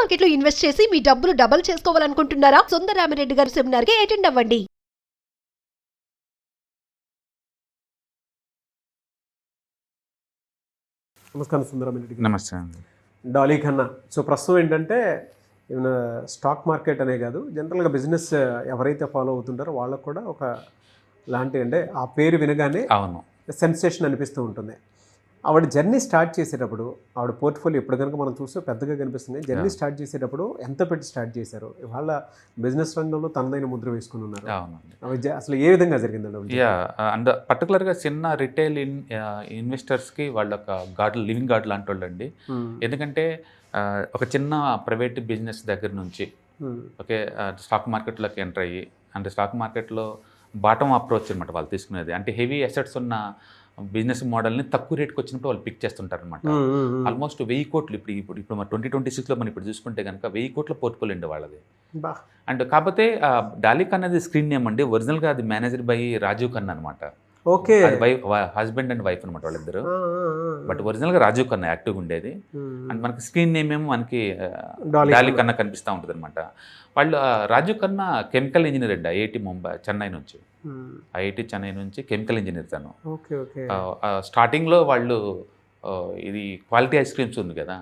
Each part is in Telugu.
మార్కెట్లో ఇన్వెస్ట్ చేసి మీ డబ్బులు డబుల్ చేసుకోవాలనుకుంటున్నారా? సుందరరామిరెడ్డి గారి సెమినార్ కి అటెండ్ అవ్వండి. నమస్కారం సుందరరామిరెడ్డి గారు. నమస్తే అండి. డాలీ ఖన్నా. సో ప్రస్తుతం ఏంటంటే ఈవెన్ స్టాక్ మార్కెట్ అనే కాదు, జనరల్గా బిజినెస్ ఎవరైతే ఫాలో అవుతుంటారో వాళ్ళకు కూడా ఒక లాంటి అంటే ఆ పేరు వినగానే అవును, సెన్సేషన్ అనిపిస్తూ ఉంటుంది. ఆవిడ జర్నీ స్టార్ట్ చేసేటప్పుడు, ఆవిడ పోర్ట్ఫోలియో ఇప్పుడు కనుక మనం చూస్తే పెద్దగా కనిపిస్తుంది. జర్నీ స్టార్ట్ చేసేటప్పుడు ఎంత పెట్టి స్టార్ట్ చేశారు? ఇవాళ బిజినెస్ రంగంలో తనదైన ముద్ర వేసుకుని ఉన్నారు. అవునండి. అసలు ఏ విధంగా జరిగిందండి? అండ్ పర్టికులర్గా చిన్న రిటైల్ ఇన్వెస్టర్స్కి వాళ్ళ ఒక లివింగ్ గార్డ్ లాంటి వాళ్ళు అండి. ఎందుకంటే ఒక చిన్న ప్రైవేట్ బిజినెస్ దగ్గర నుంచి ఓకే స్టాక్ మార్కెట్లోకి ఎంటర్ అయ్యి, అంటే స్టాక్ మార్కెట్లో బాటమ్ అప్రోచ్ అనమాట వాళ్ళు తీసుకునేది. అంటే హెవీ అసెట్స్ ఉన్న బిజినెస్ మోడల్ని తక్కువ రేట్కి వచ్చినప్పుడు వాళ్ళు పిక్ చేస్తుంటారు అనమాట. ఆల్మోస్ట్ 1000 కోట్లు ఇప్పుడు మన 2026లో మనం ఇప్పుడు చూసుకుంటే కనుక 1000 కోట్ల పోర్ట్ఫోలియో అండి వాళ్ళది. అండ్ కాకపోతే డాలీ ఖన్నా అనేది స్క్రీన్ నేమ్ అండి. ఒరిజినల్గా అది మేనేజర్ బై రాజీవ్ ఖన్నా అనమాట. ఓకే, హస్బెండ్ అండ్ వైఫ్ అనమాట వాళ్ళిద్దరు. బట్ ఒరిజినల్గా రాజీవ్ ఖన్నా యాక్టివ్గా ఉండేది. అండ్ మనకి స్క్రీన్ నేమ్ ఏమో మనకి డాలీ ఖన్నా కనిపిస్తూ ఉంటుంది అనమాట. వాళ్ళు రాజీవ్ ఖన్నా కెమికల్ ఇంజనీర్ అండి, ఐఐటి ముంబై చెన్నై నుంచి. ఐఐటి చెన్నై నుంచి కెమికల్ ఇంజనీర్ తను. స్టార్టింగ్లో వాళ్ళు ఇది క్వాలిటీ ఐస్ క్రీమ్స్ ఉంది కదా,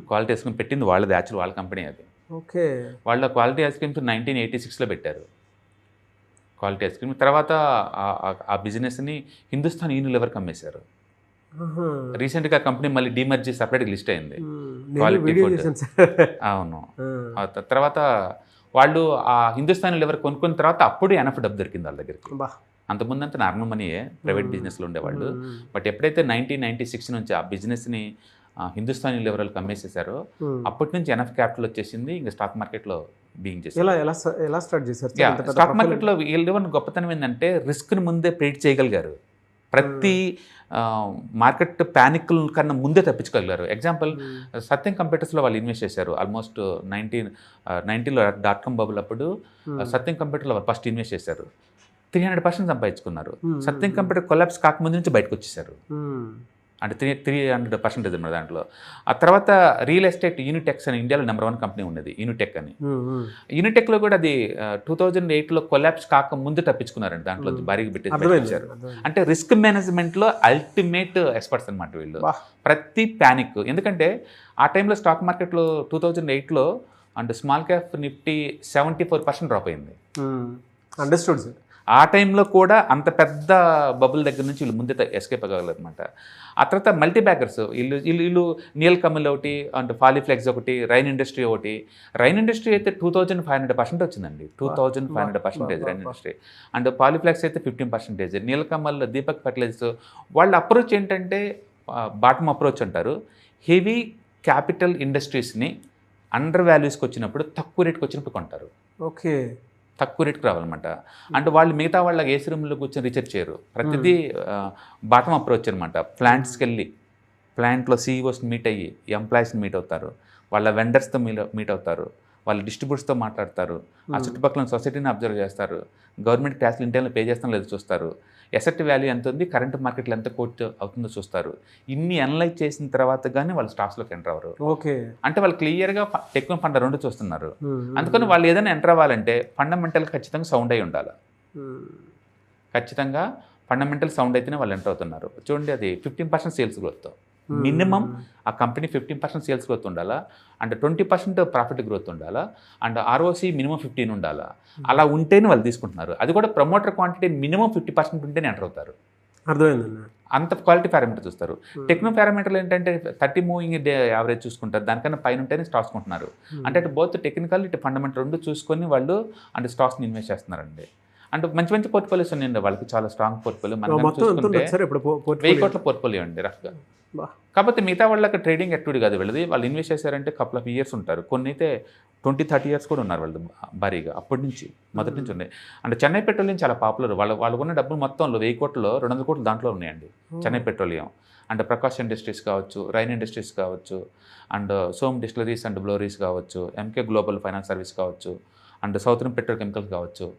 క్వాలిటీ ఐస్ క్రీమ్ పెట్టింది వాళ్ళది, యాక్చువల్ వాళ్ళ కంపెనీ అది. ఓకే, వాళ్ళ క్వాలిటీ ఐస్ క్రీమ్స్ 1986లో పెట్టారు క్వాలిటీ ఐస్ క్రీమ్. తర్వాత ఆ బిజినెస్ని హిందుస్థాన్ యూనిలివర్కి అమ్మేశారు. రీసెంట్గా కంపెనీ మళ్ళీ డీమర్జ్ చేసి సపరేట్గా లిస్ట్ అయింది. అవును. తర్వాత వాళ్ళు ఆ హిందుస్థాన్ లివర్ కొనుక్కున్న తర్వాత అప్పుడే ఎనఫ్ డబ్బు దొరికింది వాళ్ళ దగ్గరికి. అంతకుముందు అంతా నార్మల్ మనీయే, ప్రైవేట్ బిజినెస్లో ఉండేవాళ్ళు. బట్ ఎప్పుడైతే 1996 నుంచి ఆ బిజినెస్ని హిందుస్థాన్ లివర్లకు అమ్మేసేసారో అప్పటి నుంచి ఎనఫ్ క్యాపిటల్ వచ్చేసింది. ఇంకా స్టాక్ మార్కెట్లో బీయింగ్ చేశారు. ఎలా స్టార్ట్ చేశారు? స్టాక్ మార్కెట్లో వీళ్ళు గొప్పతనం ఏంటంటే రిస్క్ని ముందే ప్రెడిక్ట్ చేయగలిగారు. ప్రతి మార్కెట్ ప్యానిక్ కన్నా ముందే తప్పించుకోగలిగారు. ఎగ్జాంపుల్ సత్యం కంప్యూటర్స్లో వాళ్ళు ఇన్వెస్ట్ చేశారు. ఆల్మోస్ట్ 1990లో .com బబుల్ అప్పుడు సత్యం కంప్యూటర్లో ఫస్ట్ ఇన్వెస్ట్ చేశారు. 300% సంపాదించుకున్నారు. సత్యం కంప్యూటర్ కొలాప్స్ కాకముందు నుంచి బయటకు వచ్చేసారు. అంటే 300% అన్నమాట దాంట్లో. ఆ తర్వాత రియల్ ఎస్టేట్ యూనిటెక్స్ అని ఇండియాలో నెంబర్ 1 కంపెనీ ఉన్నది, యూనిటెక్ అని. యూనిటెక్లో కూడా అది 2008లో కొలాప్స్ కాక ముందు తప్పించుకున్నారండి. దాంట్లో భారీగా పెట్టారు. అంటే రిస్క్ మేనేజ్మెంట్లో అల్టిమేట్ ఎక్స్పర్ట్స్ అనమాట వీళ్ళు. ప్రతి ప్యానిక్, ఎందుకంటే ఆ టైంలో స్టాక్ మార్కెట్లో 2008లో అంటే స్మాల్ క్యాప్ నిఫ్టీ 74% డ్రాప్ అయింది. Understood sir. ఆ టైంలో కూడా అంత పెద్ద బబుల్ దగ్గర నుంచి వీళ్ళు ముందే ఎస్కేప్ అవ్వగలరు అనమాట. ఆ తర్వాత మల్టీ బ్యాగర్స్ వీళ్ళు నీల్ కమిల్ ఒకటి, అంటే పాలీఫ్లెక్స్ ఒకటి, రైన్ ఇండస్ట్రీ ఒకటి. రైన్ ఇండస్ట్రీ అయితే 2500% వచ్చిందండి. 2500% రైన్ ఇండస్ట్రీ. అండ్ పాలీఫ్లెక్స్ అయితే 15%. నీల్ కమల్, దీపక్ ఫర్టిలైజర్స్ వాళ్ళ అప్రోచ్ ఏంటంటే బాటమ్ అప్రోచ్ అంటారు. హెవీ క్యాపిటల్ ఇండస్ట్రీస్ని అండర్ వాల్యూస్కి వచ్చినప్పుడు, తక్కువ రేట్కి వచ్చినప్పుడు కొంటారు. ఓకే, తక్కువ రేట్కి రావాలన్నమాట. అంటే వాళ్ళు మిగతా వాళ్ళకి ఏసీ రూమ్లో కూర్చొని రీసెర్చ్ చేయరు. ప్రతిదీ బాటమ్ అప్రోచ్ అనమాట. ప్లాంట్స్కి వెళ్ళి ప్లాంట్లో సీఈఓస్ని మీట్ అయ్యి ఎంప్లాయీస్ని మీట్ అవుతారు, వాళ్ళ వెండర్స్తో మీట్ అవుతారు, వాళ్ళ డిస్ట్రిబ్యూటర్స్తో మాట్లాడతారు, ఆ చుట్టుపక్కల సొసైటీని అబ్జర్వ్ చేస్తారు, గవర్నమెంట్ ట్యాక్స్లు ఇంటర్లో పే చేస్తాం లేదో చూస్తారు, ఎసెట్ వాల్యూ ఎంత ఉంది, కరెంట్ మార్కెట్లో ఎంత కోట్ అవుతుందో చూస్తారు. ఇన్ని అనలైజ్ చేసిన తర్వాత కానీ వాళ్ళు స్టాక్స్లోకి ఎంటర్ అవ్వరు. ఓకే, అంటే వాళ్ళు క్లియర్గా టెక్ ఫండ్ రెండు చూస్తున్నారు. అందుకని వాళ్ళు ఏదైనా ఎంటర్ అవ్వాలంటే ఫండమెంటల్ ఖచ్చితంగా సౌండ్ అయి ఉండాలి. ఖచ్చితంగా ఫండమెంటల్ సౌండ్ అయితేనే వాళ్ళు ఎంటర్ అవుతున్నారు. చూడండి, అది 15% సేల్స్ గ్రోత్ మినిమం. ఆ కంపెనీ 15% సేల్స్ గ్రోత్ ఉండాలా, అండ్ 20% ప్రాఫిట్ గ్రోత్ ఉండాలా, అండ్ ROC మినిమం 15 ఉండాలా. అలా ఉంటేనే వాళ్ళు తీసుకుంటున్నారు. అది కూడా ప్రమోటర్ క్వాంటిటీ మినిమం 50% ఉంటేనే ఎంటర్ అవుతారు. అర్థమైందన్న. అంత క్వాలిటీ పారామీటర్ చూస్తారు. టెక్నో పారామీటర్లు ఏంటంటే 30 మూవింగ్ డే యావరేజ్ చూసుకుంటారు. దానికన్నా పైన ఉంటేనే స్టాక్స్ కొంటున్నారు. అంటే అటు బోత్ టెక్నికల్ ఇటు ఫండమెంటల్ రెండు చూసుకొని వాళ్ళు అంటే స్టాక్స్ని ఇన్వెస్ట్ చేస్తున్నారండి. అంటే మంచి మంచి పోర్ట్ఫోలియోస్ ఉన్నాయండి వాళ్ళకి, చాలా స్ట్రాంగ్ పోర్ట్ఫోలియో. మనం చూసుకుంటే 1000 కోట్ల పోర్ట్ఫోలియో అండి రఫ్గా. కాకపోతే మిగతా వాళ్ళకి ట్రేడింగ్ యాక్టివిటీ కాదు వెళ్ళదు. వాళ్ళు ఇన్వెస్ట్ చేశారంటే కపుల్ ఆఫ్ ఇయర్స్ ఉంటారు. కొన్ని అయితే 20-30 ఇయర్స్ కూడా ఉన్నారు వాళ్ళు భారీగా. అప్పటి నుంచి మొదటి నుంచి ఉన్నాయి. అంటే చెన్నై పెట్రోలియం చాలా పాపులర్. వాళ్ళకున్న డబ్బులు మొత్తంలో 1000 కోట్లలో 200 కోట్లు దాంట్లో ఉన్నాయండి Chennai petroleum. And Prakash industries కావచ్చు, రైన్ ఇండస్ట్రీస్ కావచ్చు, అండ్ సోమ్ డిస్టిలరీస్ అండ్ బ్లోరీస్ కావచ్చు, ఎంకే గ్లోబల్ ఫైనాన్స్ సర్వీస్ కావచ్చు, అండ్ సౌతర్న్ పెట్రోకెమికల్స్ కావచ్చు.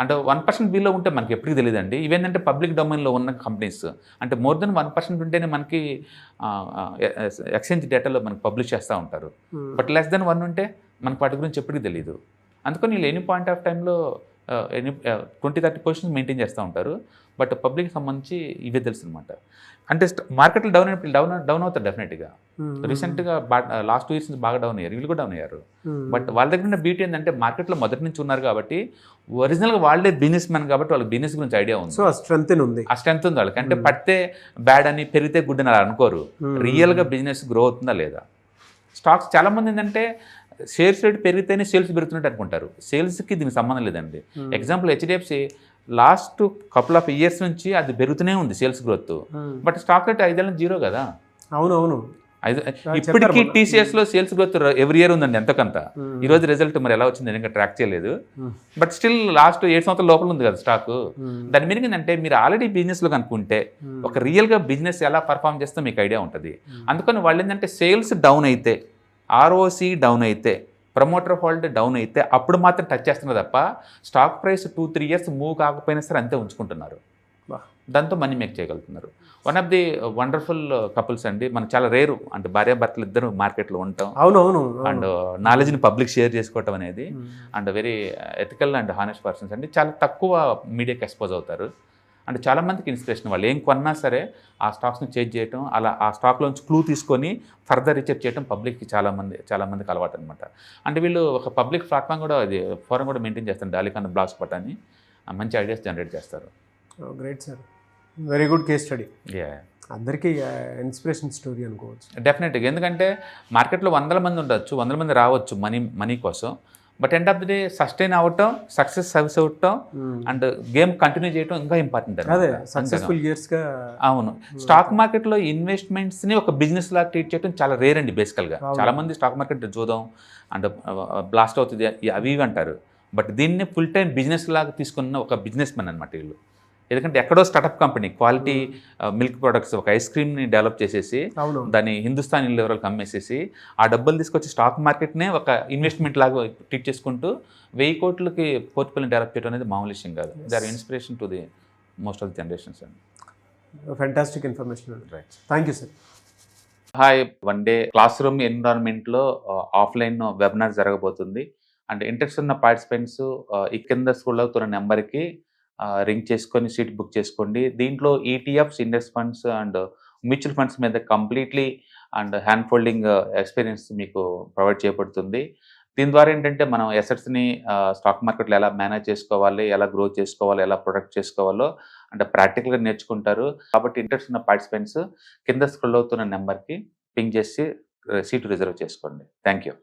అంటే 1% బిలో ఉంటే మనకి ఎప్పటికీ తెలియదండి. ఇవేంటంటే పబ్లిక్ డొమైన్లో ఉన్న కంపెనీస్ అంటే మోర్ దెన్ 1% ఉంటేనే మనకి ఎక్స్చేంజ్ డేటాలో మనకి పబ్లిష్ చేస్తూ ఉంటారు. బట్ లెస్ దెన్ 1 ఉంటే మనకి వాటి గురించి ఎప్పటికీ తెలియదు. అందుకని వీళ్ళు ఎనీ పాయింట్ ఆఫ్ టైంలో 20-30 పొజిషన్స్ మెయింటైన్ చేస్తూ ఉంటారు. బట్ పబ్లిక్ సంబంధించి ఇవే తెలుసు అనమాట. అంటే మార్కెట్లో డౌన్ అయినప్పుడు డౌన్ అవుతారు డెఫినెట్గా. రీసెంట్గా లాస్ట్ 2 years నుంచి బాగా డౌన్ అయ్యారు, వీళ్ళు కూడా డౌన్ అయ్యారు. బట్ వాళ్ళ దగ్గర ఉన్న బ్యూటీ ఏంటంటే మార్కెట్లో మొదటి నుంచి ఉన్నారు కాబట్టి ఒరిజినల్గా వాళ్ళే బిజినెస్ మ్యాన్ కాబట్టి వాళ్ళకి బిజినెస్ గురించి ఐడియా ఉంది. సో ఆ స్ట్రెంత్ ఉంది, ఆ స్ట్రెంత్ ఉంది వాళ్ళకి. అంటే పడితే బ్యాడ్ అని పెరిగితే గుడ్ అని అలా అనుకోరు. రియల్గా బిజినెస్ గ్రో అవుతుందా లేదా. స్టాక్స్ చాలామంది ఏంటంటే షేర్స్ రేట్ పెరిగితేనే సేల్స్ పెరుగుతున్నట్టు అనుకుంటారు. సేల్స్కి దీనికి సంబంధం లేదండి. Example HDFC last couple of years నుంచి అది పెరుగుతూనే ఉంది sales growth. But stock rate 5 ఏళ్ళ జీరో కదా. అవునవును. ఇప్పటికీ TCSలో సేల్స్ గ్రోత్ ఎవ్రీ ఇయర్ ఉందండి ఎంతకంత. ఈరోజు రిజల్ట్ మరి ఎలా వచ్చింది ఇంకా ట్రాక్ చేయలేదు. బట్ స్టిల్ లాస్ట్ 7 సంవత్సరాల లోపల ఉంది కదా స్టాక్. దాని మీనింగ్ ఏంటంటే మీరు ఆల్రెడీ బిజినెస్లో కనుక్కుంటే ఒక రియల్గా బిజినెస్ ఎలా పర్ఫామ్ చేస్తే మీకు ఐడియా ఉంటుంది. అందుకని వాళ్ళు ఏంటంటే సేల్స్ డౌన్ అయితే, ROC డౌన్ అయితే, ప్రమోటర్ హోల్డ్ డౌన్ అయితే అప్పుడు మాత్రం టచ్ చేస్తున్నారు తప్ప స్టాక్ ప్రైస్ 2-3 years మూవ్ కాకపోయినా సరే అంతే ఉంచుకుంటున్నారు. దాంతో మనీ మేక్ చేయగలుగుతున్నారు. One of the wonderful couples అండి. మనం చాలా రేరు అంటే భార్యాభర్తలు ఇద్దరు మార్కెట్లో ఉంటాం. అవునవును. అండ్ నాలెడ్జ్ని పబ్లిక్ షేర్ చేసుకోవటం అనేది and very ethical and honest persons అండి. చాలా తక్కువ మీడియాకి ఎక్స్పోజ్ అవుతారు. అంటే చాలామందికి ఇన్స్పిరేషన్. వాళ్ళు ఏం కొన్నా సరే ఆ స్టాక్స్ని చేంజ్ చేయటం, అలా ఆ స్టాక్లోంచి క్లూ తీసుకొని ఫర్దర్ రీసెర్చ్ చేయడం పబ్లిక్కి చాలామందికి అలవాటు అనమాట. అంటే వీళ్ళు ఒక పబ్లిక్ ప్లాట్ఫామ్ కూడా అది ఫోరం కూడా మెయింటైన్ చేస్తారు. డాలికాన్ బ్లాగ్ స్పాట్ అని మంచి ఐడియాస్ జనరేట్ చేస్తారు. Great sir, very good case study. Yeah, అందరికీ ఇన్స్పిరేషన్ స్టోరీ అనుకోవచ్చు. డెఫినెట్గా. ఎందుకంటే మార్కెట్లో 100 మంది ఉండొచ్చు, 100 మంది రావచ్చు మనీ కోసం. But end of the day sustain అవ్వటం, సక్సెస్ సర్వీస్ అవ్వటం అండ్ గేమ్ కంటిన్యూ చేయడం ఇంకా ఇంపార్టెంట్. అదే సక్సెస్ఫుల్ ఇయర్స్గా. అవును. స్టాక్ మార్కెట్లో ఇన్వెస్ట్మెంట్స్ని ఒక బిజినెస్ లా ట్రీట్ చేయడం చాలా రేర్ అండి బేసికల్గా. చాలామంది స్టాక్ మార్కెట్ చూద్దాం అండ్ బ్లాస్ట్ అవుతుంది అవి అంటారు. బట్ దీన్ని ఫుల్ టైం బిజినెస్ లాగా తీసుకున్న ఒక బిజినెస్ మ్యాన్ అనమాట వీళ్ళు. ఎందుకంటే ఎక్కడో startup company quality milk products ఒక ఐస్ క్రీమ్ని డెవలప్ చేసేసి దాన్ని హిందుస్థాన్ యూనిలివర్కి అమ్మేసేసి ఆ డబ్బులు తీసుకొచ్చి స్టాక్ మార్కెట్నే ఒక ఇన్వెస్ట్మెంట్ లాగా ట్రీట్ చేసుకుంటూ 1000 కోట్లకి పోర్ట్ఫోలియో డెవలప్ చేయడం అనేది మామూలు విషయం కాదు. They are inspiration to the most of the generations అండి. Fantastic information. Right, thank you sir. Hi, 1 day class room ఎన్విరాన్మెంట్లో ఆఫ్లైన్ వెబినార్ జరగబోతుంది. అంటే ఇంట్రెస్ట్ ఉన్న పార్టిసిపెంట్స్ ఈ కింద స్క్రోల్ అవుతున్న నెంబర్కి రింగ్ చేసుకొని సీట్ బుక్ చేసుకోండి. దీంట్లో ETFs, index funds and mutual funds మీద completely and hand holding experience మీకు ప్రొవైడ్ చేయబడుతుంది. దీని ద్వారా ఏంటంటే మనం ఎసెట్స్ని స్టాక్ మార్కెట్లో ఎలా మేనేజ్ చేసుకోవాలి, ఎలా గ్రో చేసుకోవాలి, ఎలా ప్రొటెక్ట్ చేసుకోవాలో అంటే ప్రాక్టికల్గా నేర్చుకుంటారు. కాబట్టి ఇంట్రెస్ట్ ఉన్న పార్టిసిపెంట్స్ కింద స్క్రోల్ అవుతున్న నెంబర్కి పింగ్ చేసి సీటు రిజర్వ్ చేసుకోండి. Thank you.